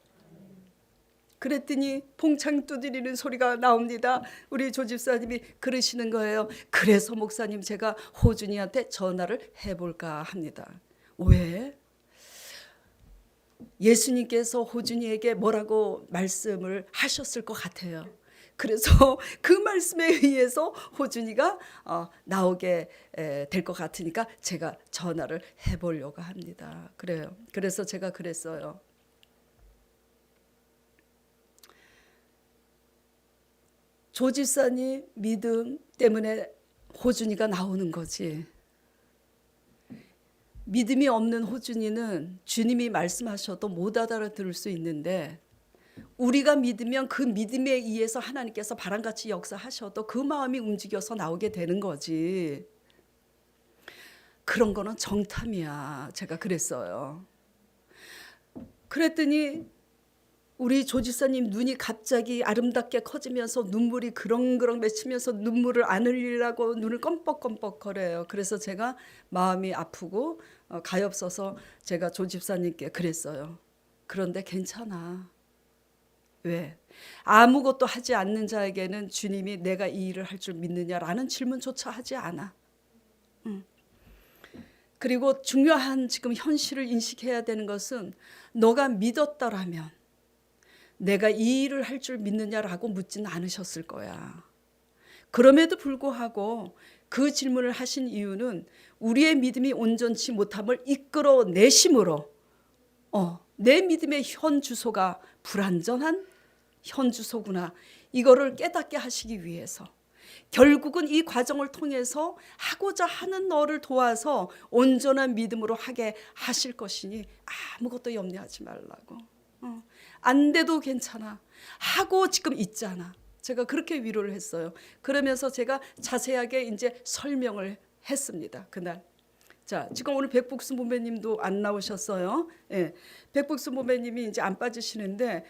그랬더니 봉창 두드리는 소리가 나옵니다. 우리 조 집사님이 그러시는 거예요. 그래서 목사님, 제가 호준이한테 전화를 해볼까 합니다. 왜? 예수님께서 호준이에게 뭐라고 말씀을 하셨을 것 같아요. 그래서 그 말씀에 의해서 호준이가 나오게 될 것 같으니까 제가 전화를 해보려고 합니다. 그래요. 그래서 제가 그랬어요. 조 집사님 믿음 때문에 호준이가 나오는 거지. 믿음이 없는 호준이는 주님이 말씀하셔도 못 알아들을 수 있는데, 우리가 믿으면 그 믿음에 의해서 하나님께서 바람같이 역사하셔도 그 마음이 움직여서 나오게 되는 거지. 그런 거는 정탐이야. 제가 그랬어요. 그랬더니 우리 조 집사님 눈이 갑자기 아름답게 커지면서 눈물이 그렁그렁 맺히면서 눈물을 안 흘리려고 눈을 껌뻑껌뻑 거려요. 그래서 제가 마음이 아프고 가엾어서 제가 조 집사님께 그랬어요. 그런데 괜찮아. 왜? 아무것도 하지 않는 자에게는 주님이 내가 이 일을 할 줄 믿느냐라는 질문조차 하지 않아. 그리고 중요한 지금 현실을 인식해야 되는 것은, 너가 믿었더라면 내가 이 일을 할 줄 믿느냐라고 묻지는 않으셨을 거야. 그럼에도 불구하고 그 질문을 하신 이유는 우리의 믿음이 온전치 못함을 이끌어내심으로, 내 믿음의 현 주소가 불완전한 현 주소구나, 이거를 깨닫게 하시기 위해서, 결국은 이 과정을 통해서 하고자 하는 너를 도와서 온전한 믿음으로 하게 하실 것이니 아무것도 염려하지 말라고. 안 돼도 괜찮아. 하고 지금 있잖아. 제가 그렇게 위로를 했어요. 그러면서 제가 자세하게 이제 설명을 했습니다. 그날. 자, 지금 오늘 백복수 모매님도 안 나오셨어요. 예, 백복수 모매님이 이제 안 빠지시는데,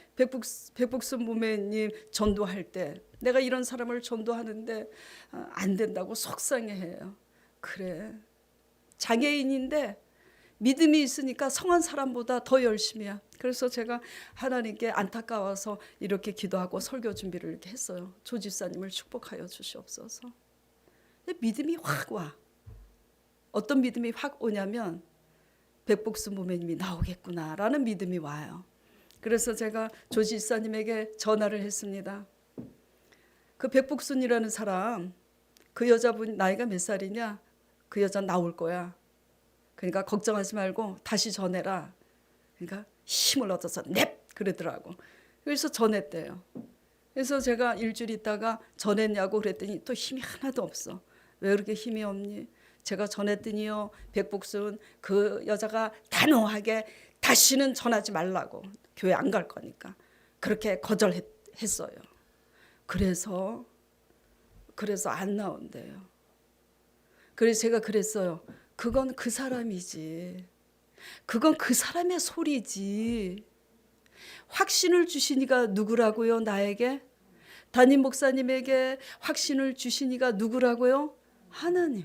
백복수 모매님 전도할 때 내가 이런 사람을 전도하는데 안 된다고 속상해해요. 그래, 장애인인데 믿음이 있으니까 성한 사람보다 더 열심히야. 그래서 제가 하나님께 안타까워서 이렇게 기도하고 설교 준비를 이렇게 했어요. 조 집사님을 축복하여 주시옵소서. 믿음이 확 와. 어떤 믿음이 확 오냐면, 백복수 모매님이 나오겠구나라는 믿음이 와요. 그래서 제가 조 집사님에게 전화를 했습니다. 그 백복순이라는 사람, 그 여자분 나이가 몇 살이냐? 그 여자 나올 거야. 그러니까 걱정하지 말고 다시 전해라. 그러니까 힘을 얻어서 넵! 그러더라고. 그래서 전했대요. 그래서 제가 일주일 있다가 전했냐고 그랬더니 또 힘이 하나도 없어. 왜 그렇게 힘이 없니? 제가 전했더니요, 백복순 그 여자가 단호하게 다시는 전하지 말라고, 교회 안 갈 거니까 그렇게 거절했어요. 그래서 안 나온대요. 그래서 제가 그랬어요. 그건 그 사람이지. 그건 그 사람의 소리지. 확신을 주신 이가 누구라고요? 나에게? 담임 목사님에게 확신을 주신 이가 누구라고요? 하나님.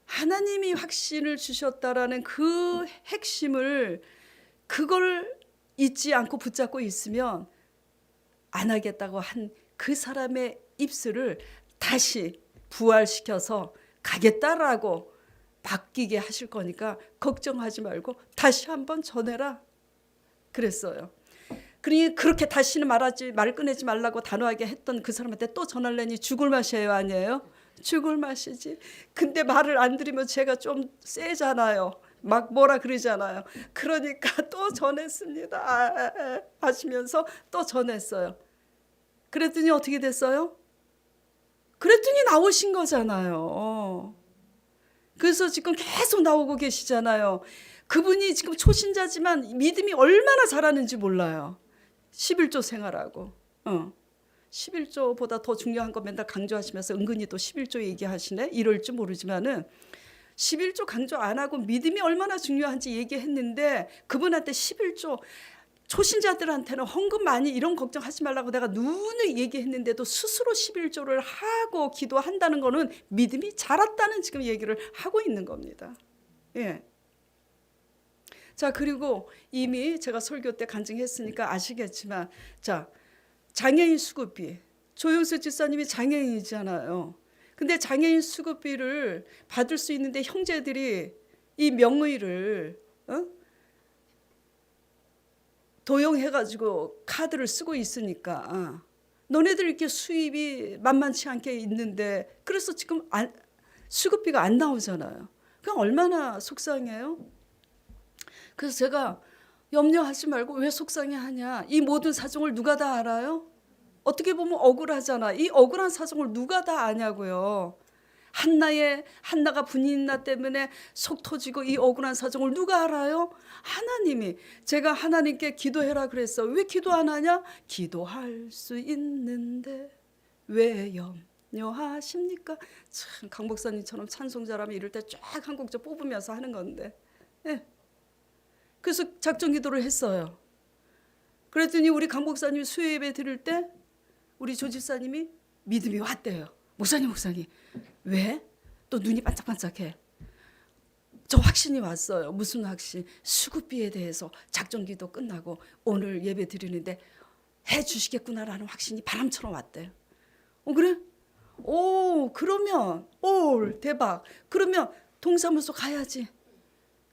하나님이 확신을 주셨다라는 그 핵심을, 그걸 잊지 않고 붙잡고 있으면 안 하겠다고 한 그 사람의 입술을 다시 부활시켜서 가겠다라고 바뀌게 하실 거니까 걱정하지 말고 다시 한번 전해라 그랬어요. 그러니 그렇게 다시는 말 꺼내지 말라고 단호하게 했던 그 사람한테 또 전하려니 죽을 맛이에요, 아니에요? 죽을 맛이지. 근데 말을 안 들으면 제가 좀 세잖아요. 막 뭐라 그러잖아요. 그러니까 또 전했습니다 하시면서 또 전했어요. 그랬더니 어떻게 됐어요? 그랬더니 나오신 거잖아요. 그래서 지금 계속 나오고 계시잖아요. 그분이 지금 초신자지만 믿음이 얼마나 잘하는지 몰라요. 11조 생활하고 11조보다 더 중요한 거 맨날 강조하시면서 은근히 또 11조 얘기하시네. 이럴 줄 모르지만은 11조 강조 안 하고 믿음이 얼마나 중요한지 얘기했는데, 그분한테 11조, 초신자들한테는 헌금 많이 이런 걱정하지 말라고 내가 누누이 얘기했는데도 스스로 11조를 하고 기도한다는 거는 믿음이 자랐다는 지금 얘기를 하고 있는 겁니다. 예. 자, 그리고 이미 제가 설교 때 간증했으니까 아시겠지만, 자, 장애인 수급비. 조영수 집사님이 장애인이잖아요. 근데 장애인 수급비를 받을 수 있는데 형제들이 이 명의를 도용해가지고 카드를 쓰고 있으니까 너네들 이렇게 수입이 만만치 않게 있는데, 그래서 지금 수급비가 안 나오잖아요. 그럼 얼마나 속상해요? 그래서 제가 염려하지 말고 왜 속상해하냐. 이 모든 사정을 누가 다 알아요? 어떻게 보면 억울하잖아. 이 억울한 사정을 누가 다 아냐고요. 한나가 분인나 때문에 속 터지고 이 억울한 사정을 누가 알아요? 하나님이. 제가 하나님께 기도해라 그랬어. 왜 기도 안 하냐? 기도할 수 있는데 왜 염려하십니까? 참 강 목사님처럼 찬송자라면 이럴 때 쫙 한 곡 뽑으면서 하는 건데. 예. 그래서 작정 기도를 했어요. 그랬더니 우리 강 목사님 수요 예배 드릴 때 우리 조 집사님이 믿음이 왔대요. 목사님 왜? 또 눈이 반짝반짝해. 저 확신이 왔어요. 무슨 확신? 수급비에 대해서 작정 기도 끝나고 오늘 예배 드리는데 해 주시겠구나라는 확신이 바람처럼 왔대요. 그래? 그러면 대박. 그러면 동사무소 가야지.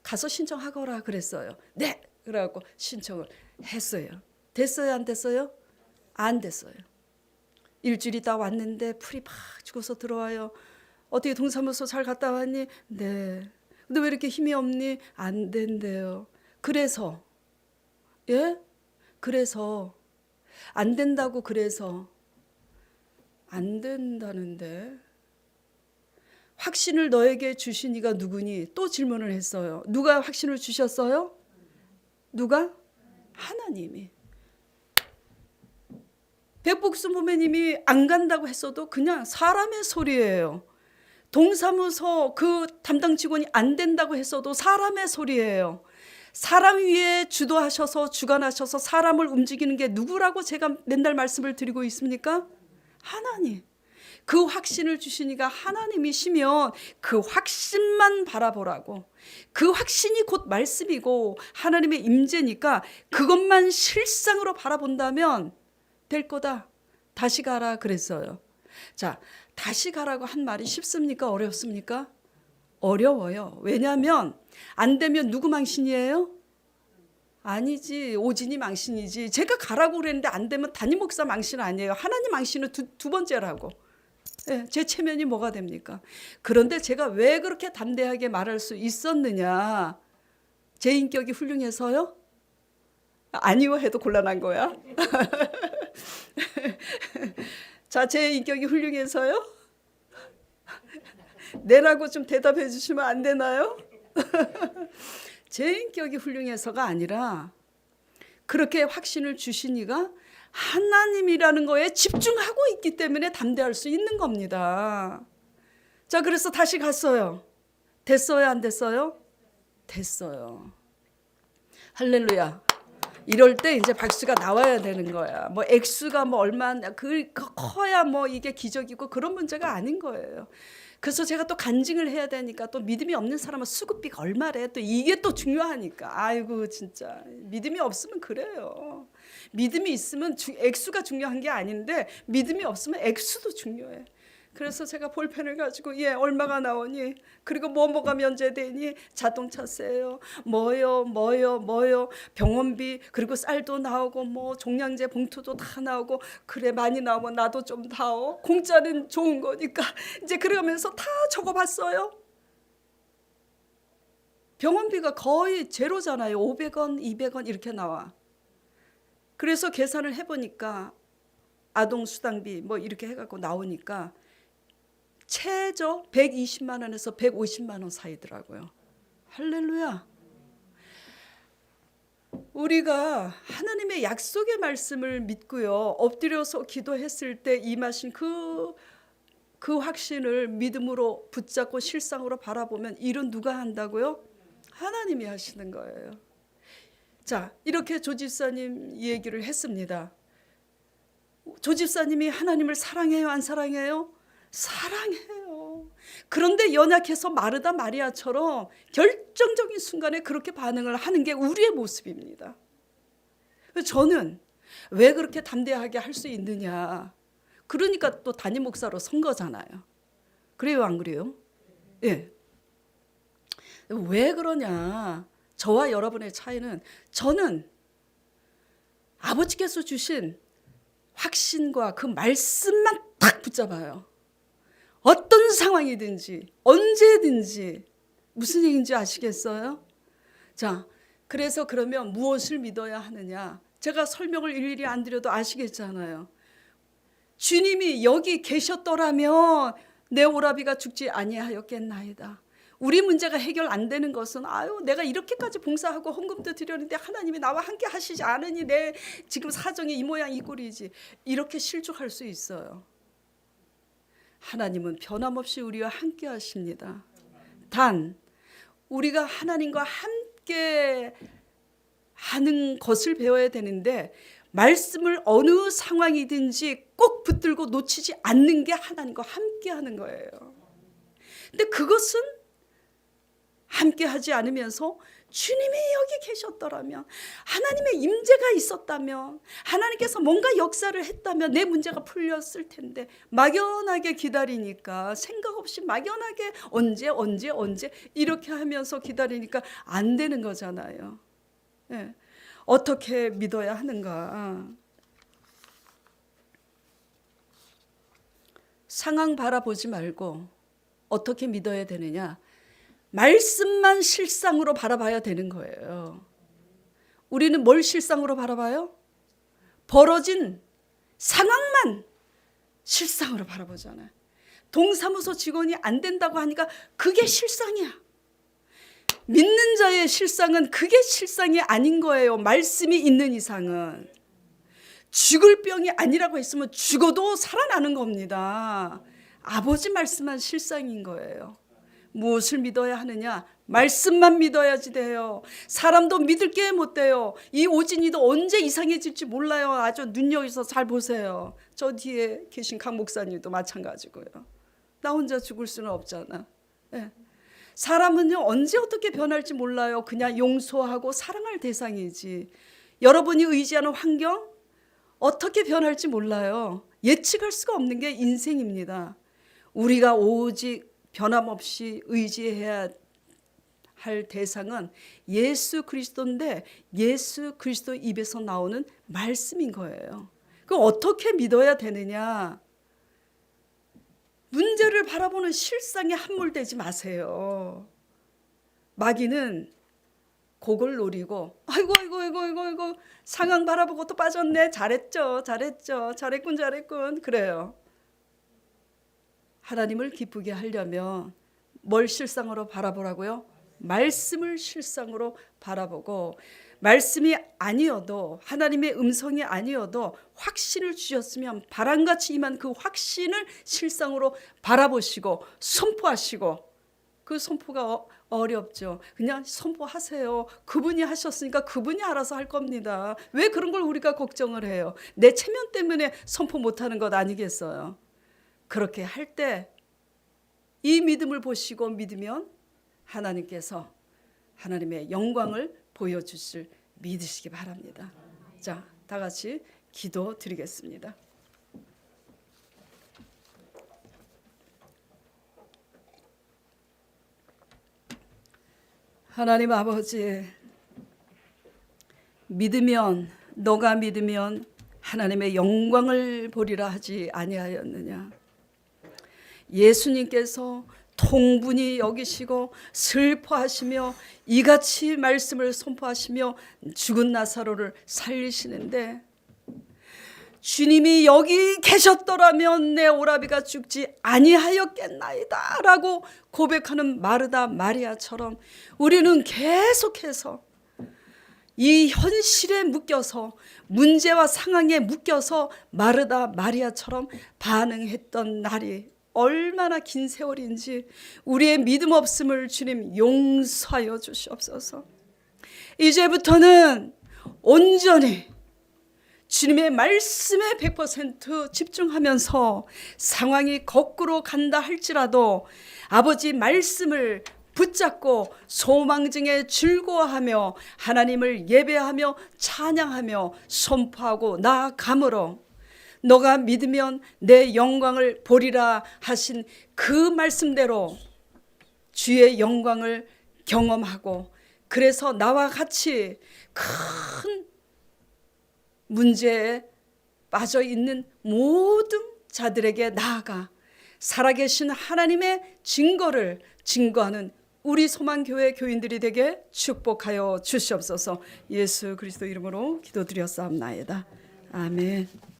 가서 신청하거라 그랬어요. 네. 그래갖고 신청을 했어요. 됐어요, 안 됐어요? 안 됐어요. 일주일 있다 왔는데 풀이 팍 죽어서 들어와요. 어떻게 동사무소 잘 갔다 왔니? 네. 근데 왜 이렇게 힘이 없니? 안 된대요. 그래서 안 된다고. 그래서 안 된다는데 확신을 너에게 주신 이가 누구니? 또 질문을 했어요. 누가 확신을 주셨어요? 누가? 하나님이. 백복순 부모님이 안 간다고 했어도 그냥 사람의 소리예요. 동사무소 그 담당 직원이 안 된다고 했어도 사람의 소리예요. 사람 위에 주도하셔서 주관하셔서 사람을 움직이는 게 누구라고 제가 맨날 말씀을 드리고 있습니까? 하나님. 그 확신을 주시니까 하나님이시면 그 확신만 바라보라고. 그 확신이 곧 말씀이고 하나님의 임재니까 그것만 실상으로 바라본다면 될 거다. 다시 가라 그랬어요. 자, 다시 가라고 한 말이 쉽습니까? 어렵습니까? 어려워요. 왜냐하면 안 되면 누구 망신이에요? 아니지. 오진이 망신이지. 제가 가라고 그랬는데 안 되면 담임 목사 망신 아니에요. 하나님 망신은 두 번째라고. 네, 제 체면이 뭐가 됩니까? 그런데 제가 왜 그렇게 담대하게 말할 수 있었느냐? 제 인격이 훌륭해서요? 아니요 해도 곤란한 거야. 자, 제 인격이 훌륭해서요? 내라고 좀 대답해 주시면 안 되나요? 제 인격이 훌륭해서가 아니라 그렇게 확신을 주신 이가 하나님이라는 거에 집중하고 있기 때문에 담대할 수 있는 겁니다. 자, 그래서 다시 갔어요. 됐어요, 안 됐어요? 됐어요. 할렐루야. 이럴 때 이제 박수가 나와야 되는 거야. 뭐 액수가 뭐 얼마나 커야 뭐 이게 기적이고 그런 문제가 아닌 거예요. 그래서 제가 또 간증을 해야 되니까 또 믿음이 없는 사람은 수급비가 얼마래. 또 이게 또 중요하니까. 아이고 진짜 믿음이 없으면 그래요. 믿음이 있으면 액수가 중요한 게 아닌데 믿음이 없으면 액수도 중요해. 그래서 제가 볼펜을 가지고 얼마가 나오니, 그리고 뭐가 면제되니, 자동차세요, 뭐요, 병원비, 그리고 쌀도 나오고 뭐 종량제 봉투도 다 나오고, 그래 많이 나오면 나도 좀 다오. 공짜는 좋은 거니까 이제 그러면서 다 적어봤어요. 병원비가 거의 제로잖아요. 500원, 200원 이렇게 나와. 그래서 계산을 해보니까 아동수당비 뭐 이렇게 해갖고 나오니까 최저 120만 원에서 150만 원 사이더라고요. 할렐루야. 우리가 하나님의 약속의 말씀을 믿고요, 엎드려서 기도했을 때 임하신 그 확신을 믿음으로 붙잡고 실상으로 바라보면 일은 누가 한다고요? 하나님이 하시는 거예요. 자, 이렇게 조 집사님 얘기를 했습니다. 조 집사님이 하나님을 사랑해요, 안 사랑해요? 사랑해요. 그런데 연약해서 마르다 마리아처럼 결정적인 순간에 그렇게 반응을 하는 게 우리의 모습입니다. 저는 왜 그렇게 담대하게 할 수 있느냐, 그러니까 또 담임 목사로 선 거잖아요. 그래요, 안 그래요? 예. 왜 그러냐, 저와 여러분의 차이는, 저는 아버지께서 주신 확신과 그 말씀만 딱 붙잡아요. 어떤 상황이든지 언제든지. 무슨 얘기인지 아시겠어요? 자, 그래서 그러면 무엇을 믿어야 하느냐, 제가 설명을 일일이 안 드려도 아시겠잖아요. 주님이 여기 계셨더라면 내 오라비가 죽지 아니하였겠나이다. 우리 문제가 해결 안 되는 것은, 내가 이렇게까지 봉사하고 헌금도 드렸는데 하나님이 나와 함께 하시지 않으니 내 지금 사정이 이 모양 이 꼴이지, 이렇게 실족할 수 있어요. 하나님은 변함없이 우리와 함께 하십니다. 단 우리가 하나님과 함께 하는 것을 배워야 되는데, 말씀을 어느 상황이든지 꼭 붙들고 놓치지 않는 게 하나님과 함께 하는 거예요. 근데 그것은 함께 하지 않으면서 주님이 여기 계셨더라면, 하나님의 임재가 있었다면, 하나님께서 뭔가 역사를 했다면 내 문제가 풀렸을 텐데, 막연하게 기다리니까, 생각 없이 막연하게 언제 이렇게 하면서 기다리니까 안 되는 거잖아요. 네. 어떻게 믿어야 하는가? 상황 바라보지 말고 어떻게 믿어야 되느냐, 말씀만 실상으로 바라봐야 되는 거예요. 우리는 뭘 실상으로 바라봐요? 벌어진 상황만 실상으로 바라보잖아요. 동사무소 직원이 안 된다고 하니까 그게 실상이야. 믿는 자의 실상은 그게 실상이 아닌 거예요. 말씀이 있는 이상은. 죽을 병이 아니라고 했으면 죽어도 살아나는 겁니다. 아버지 말씀만 실상인 거예요. 무엇을 믿어야 하느냐? 말씀만 믿어야지 돼요. 사람도 믿을 게 못 돼요. 이 오진이도 언제 이상해질지 몰라요. 아주 눈여겨서 잘 보세요. 저 뒤에 계신 강 목사님도 마찬가지고요. 나 혼자 죽을 수는 없잖아. 네. 사람은요, 언제 어떻게 변할지 몰라요. 그냥 용서하고 사랑할 대상이지. 여러분이 의지하는 환경 어떻게 변할지 몰라요. 예측할 수가 없는 게 인생입니다. 우리가 오직 변함없이 의지해야 할 대상은 예수 그리스도인데, 예수 그리스도 입에서 나오는 말씀인 거예요. 그럼 어떻게 믿어야 되느냐? 문제를 바라보는 실상에 함몰되지 마세요. 마귀는 그걸 노리고 아이고 상황 바라보고 또 빠졌네. 잘했죠. 잘했군. 그래요. 하나님을 기쁘게 하려면 뭘 실상으로 바라보라고요? 말씀을 실상으로 바라보고, 말씀이 아니어도, 하나님의 음성이 아니어도 확신을 주셨으면 바람같이 임한 그 확신을 실상으로 바라보시고 선포하시고, 그 선포가 어렵죠. 그냥 선포하세요. 그분이 하셨으니까 그분이 알아서 할 겁니다. 왜 그런 걸 우리가 걱정을 해요? 내 체면 때문에 선포 못하는 것 아니겠어요? 그렇게 할 때 이 믿음을 보시고 믿으면 하나님께서 하나님의 영광을 보여주실 믿으시기 바랍니다. 자, 다 같이 기도 드리겠습니다. 하나님 아버지, 너가 믿으면 하나님의 영광을 보리라 하지 아니하였느냐. 예수님께서 통분히 여기시고 슬퍼하시며 이같이 말씀을 선포하시며 죽은 나사로를 살리시는데, 주님이 여기 계셨더라면 내 오라비가 죽지 아니하였겠나이다 라고 고백하는 마르다 마리아처럼 우리는 계속해서 이 현실에 묶여서, 문제와 상황에 묶여서 마르다 마리아처럼 반응했던 날이 얼마나 긴 세월인지 우리의 믿음 없음을 주님 용서하여 주시옵소서. 이제부터는 온전히 주님의 말씀에 100% 집중하면서 상황이 거꾸로 간다 할지라도 아버지 말씀을 붙잡고 소망중에 즐거워하며 하나님을 예배하며 찬양하며 선포하고 나아가므로, 너가 믿으면 내 영광을 보리라 하신 그 말씀대로 주의 영광을 경험하고, 그래서 나와 같이 큰 문제에 빠져 있는 모든 자들에게 나아가 살아계신 하나님의 증거를 증거하는 우리 소망교회 교인들이 되게 축복하여 주시옵소서. 예수 그리스도 이름으로 기도드렸사옵나이다. 아멘.